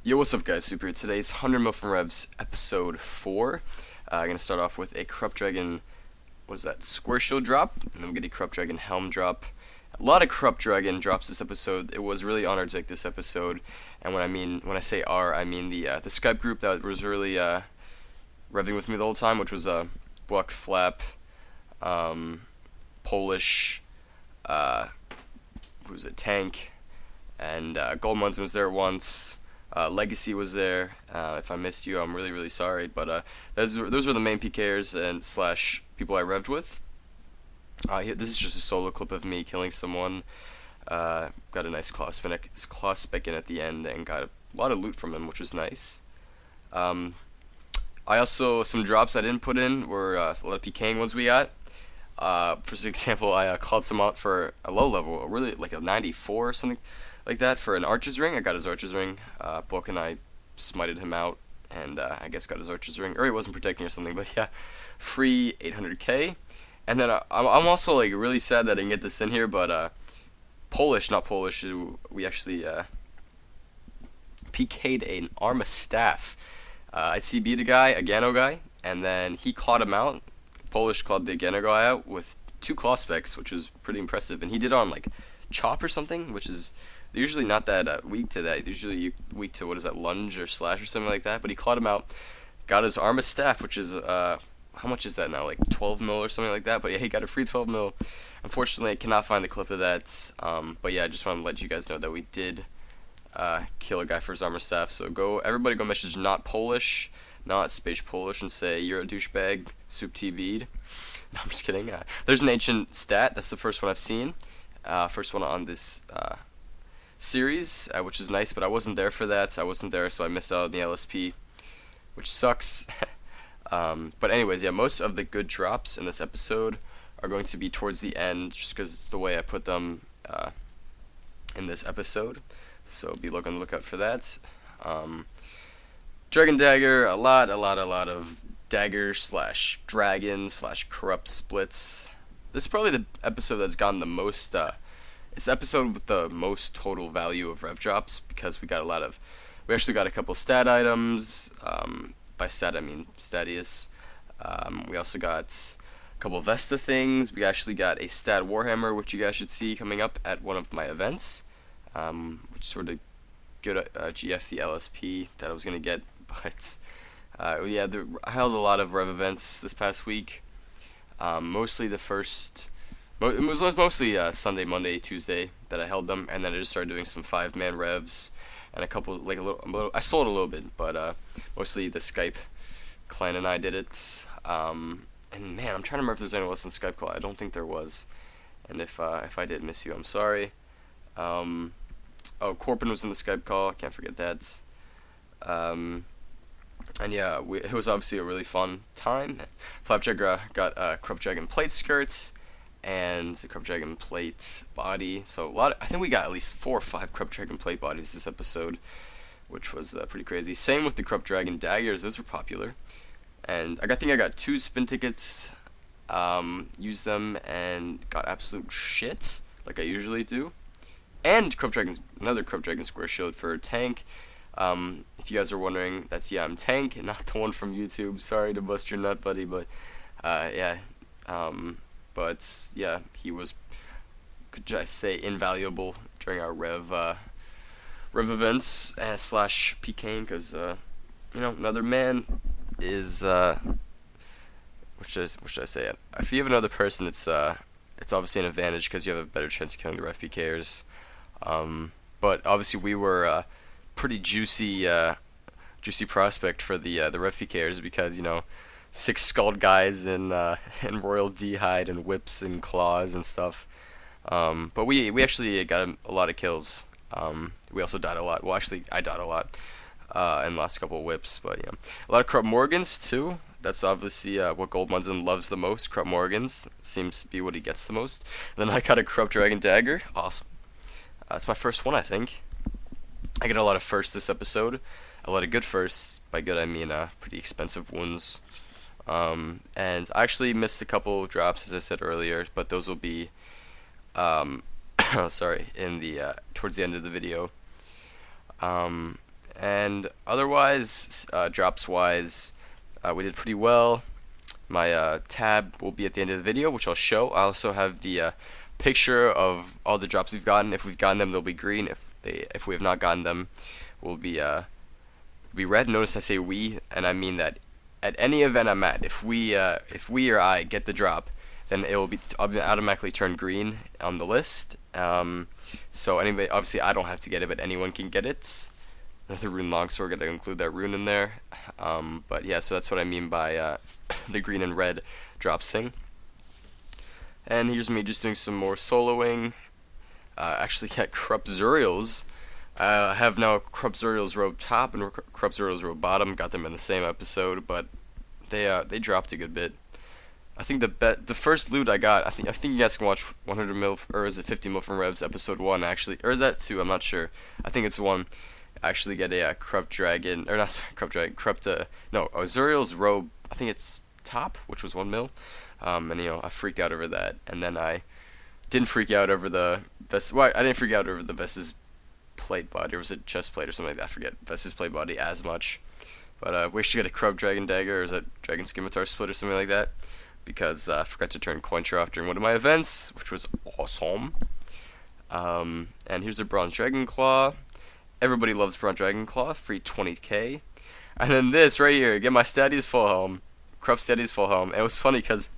Yo, what's up, guys? Super here. Today's 100 mil from Revs, episode 4. I'm going to start off with a Corrupt Dragon, what is that, Square Shield drop, and then we get a Corrupt Dragon Helm drop. A lot of Corrupt Dragon drops this episode. It was really honored to take this episode, and when I say R, I mean the Skype group that was really revving with me the whole time, which was Buck, Flap, Polish, who was it, Tank, and Gold Munson was there once. Legacy was there. If I missed you, I'm really, really sorry. But those were the main PKers and slash people I revved with. This is just a solo clip of me killing someone. Got a nice claw spec in at the end and got a lot of loot from him, which was nice. I also, some drops I didn't put in were a lot of PKing ones we got. For example, I clawed some out for a low level, really like a 94 or something like that for an Archer's Ring. I got his Archer's Ring. Book and I smited him out, and I guess got his Archer's Ring, or he wasn't protecting or something. But yeah, free 800k. And then I'm also like really sad that I didn't get this in here, but not Polish. We actually PK'd an Arma Staff. I CB'd a guy, a Gano guy, and then he clawed him out. Polish clawed the Gano guy out with 2 claw specs, which was pretty impressive. And he did it on like chop or something, which is usually not that weak to that. Usually weak to, what is that, lunge or slash or something like that. But he clawed him out, got his Arma Staff, which is how much is that now, like 12 mil or something like that. But yeah, he got a free 12 mil. Unfortunately, I cannot find the clip of that. But yeah, I just want to let you guys know that we did kill a guy for his Arma Staff. So everybody go message not Polish, not Space Polish, and say you're a douchebag, soup TV'd. No, I'm just kidding. There's an ancient stat. That's the first one I've seen. First one on this series, which is nice, but I wasn't there for that. I wasn't there, so I missed out on the LSP, which sucks. But anyways, yeah, most of the good drops in this episode are going to be towards the end, just because it's the way I put them in this episode. So be on the lookout for that. Dragon Dagger, a lot of dagger slash dragon slash corrupt splits. This is probably the episode that's gotten the most. It's the episode with the most total value of rev drops, because we actually got a couple stat items. By stat I mean Statius. We also got a couple Vesta things. We actually got a stat Warhammer, which you guys should see coming up at one of my events. Which sort of good GF the LSP that I was gonna get, but yeah, I held a lot of rev events this past week. Mostly the first. It was mostly Sunday, Monday, Tuesday that I held them, and then I just started doing some 5-man revs and a couple, like a little. I sold a little bit, but mostly the Skype clan and I did it. And man, I'm trying to remember if there's anyone else in Skype call. I don't think there was, and if I did miss you, I'm sorry. Oh, Corbin was in the Skype call. I can't forget that. And yeah, it was obviously a really fun time. Flapjack got Corrupt Dragon plate skirts and the Corrupt Dragon plate body. So I think we got at least 4 or 5 Corrupt Dragon plate bodies this episode, which was pretty crazy. Same with the Corrupt Dragon daggers; those were popular. And I think I got 2 spin tickets, used them, and got absolute shit like I usually do. And another Corrupt Dragon Square Shield for Tank. If you guys are wondering, I'm Tank, not the one from YouTube. Sorry to bust your nut, buddy, but yeah. But yeah, he was, could I say, invaluable during our rev events slash pking, because another man is what should I say? If you have another person, it's obviously an advantage because you have a better chance of killing the ref PKers. But obviously we were pretty juicy prospect for the ref PKers, because 6 skulled guys in royal d-hide and whips and claws and stuff. But we actually got a lot of kills. We also died a lot. Well, actually, I died a lot and lost a couple of whips. But yeah, a lot of Corrupt Morgans too. That's obviously what Gold Munson loves the most. Corrupt Morgans seems to be what he gets the most. And then I got a Corrupt Dragon Dagger. Awesome. It's my first one, I think. I get a lot of firsts this episode. A lot of good firsts. By good, I mean pretty expensive ones. And I actually missed a couple of drops, as I said earlier, but those will be sorry, in the towards the end of the video. And otherwise, drops wise, we did pretty well. My tab will be at the end of the video, which I'll show. I also have the picture of all the drops we've gotten. If we've gotten them, they'll be green. If we have not gotten them, will be red. Notice I say we, and I mean that at any event I'm at, if we or I get the drop, then it will be automatically turn green on the list. So anyway, obviously I don't have to get it, but anyone can get it. Another rune longsword, gotta include that rune in there. But yeah, so that's what I mean by the green and red drops thing. And here's me just doing some more soloing. Actually got Corrupt Zuriels. I have now Corrupt Zuriels robe top and Corrupt Zuriels robe bottom. Got them in the same episode, but they dropped a good bit. I think the first loot I got, I think you guys can watch 100 mil, or is it 50 mil from Revs episode 1 actually, or is that 2? I'm not sure. I think it's 1. Actually get a corrupt dragon, or not sorry, corrupt dragon, no, Zuriel's robe. I think it's top, which was 1 mil. And you know, I freaked out over that, and then I didn't freak out over the vest. Well, I didn't freak out over the Vest's plate body, or was it chest plate or something like that? I forget Vest's plate body as much. But we should get a corrupt dragon dagger, or is that dragon scimitar split or something like that? Because I forgot to turn coin off during one of my events, which was awesome. And here's a bronze dragon claw. Everybody loves bronze dragon claw, free 20k. And then this right here, get my Stadius full helm, corrupt Stadius full helm. And it was funny because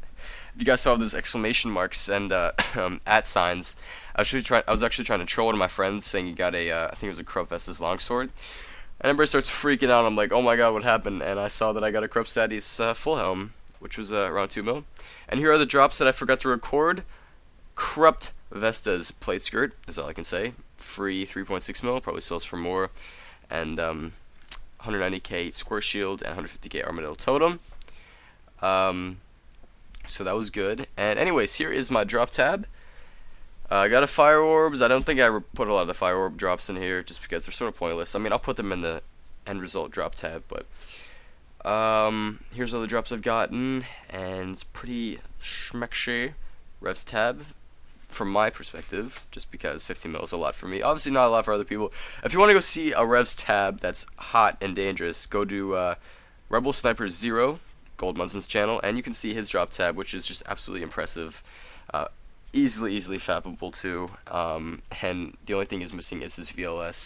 if you guys saw those exclamation marks and at signs, I was actually trying to troll one of my friends saying he got a I think it was a corrupt Vestas longsword. And everybody starts freaking out. I'm like, oh my god, what happened? And I saw that I got a corrupt Stadius full helm, which was around 2 mil. And here are the drops that I forgot to record. Corrupt Vesta's plate skirt is all I can say. Free 3.6 mil, probably sells for more. And 190k square shield and 150k armadillo totem. So that was good. And anyways, here is my drop tab. I got a fire orbs. I don't think I put a lot of the fire orb drops in here just because they're sort of pointless. I mean, I'll put them in the end result drop tab, but here's all the drops I've gotten, and it's pretty schmeckshy. Revs tab, from my perspective, just because 15 mil is a lot for me. Obviously not a lot for other people. If you want to go see a Revs tab that's hot and dangerous, go to Rebel Sniper 0, Gold Munson's channel, and you can see his drop tab, which is just absolutely impressive. Easily fappable too, and the only thing he's missing is his VLS.